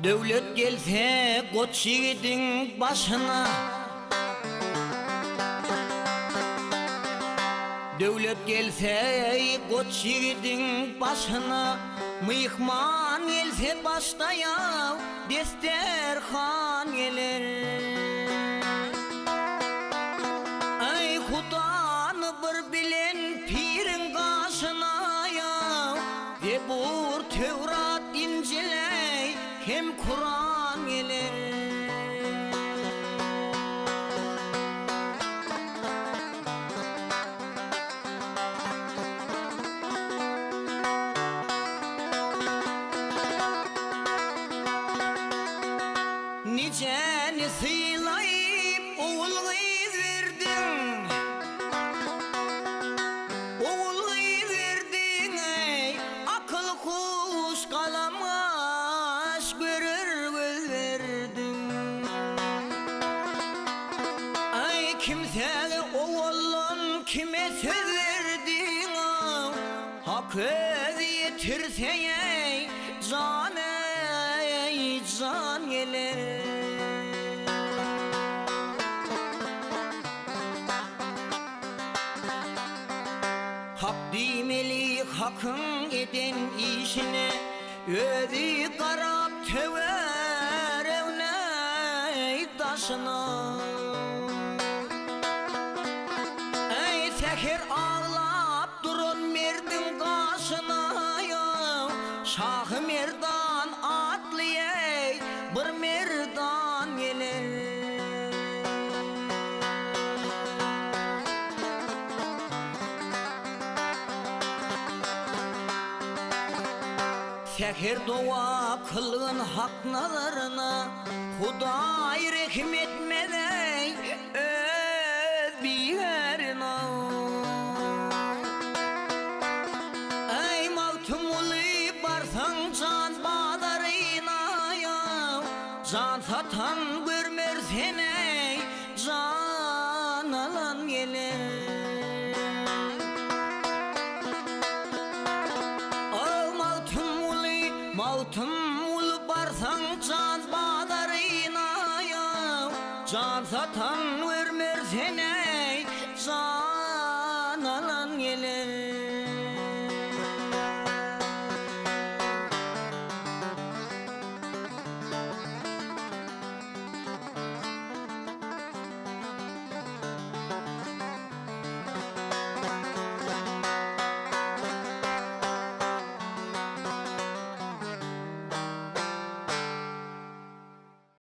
Devlet gelse koç yiğidin başına, devlet gelse koç yiğidin başına, mıyıkman gelse baştaya desterhan gelir. Ay Hudanı bir bilen pirin karşına ya, Zebur, Tevrat, İncil'e hem Kur'an gelir. Niceni sıylayıp oğul verdin, oğul verdin ey, akıl kuş kalamış görür göz verdin. Ay kimseye oğulun kime söz verdin, hak öz yetirse ey, can ey can gelir. Hak demeli hakın eden işine, özü karab töver evne taşına. Ey seher ağlap durun merdin karşına ya, Şah-ı Merdan atlı ey bir merdan gelir. Seher dua kılın hak nazarına, Huday rahmetmede öz biherina. Ey mavtumuli barsan can badarına ya, can satan görmer seni, can alan gelir. Mavtum ul barsan can badarına ya, can satan vermer seni, can alan gelir.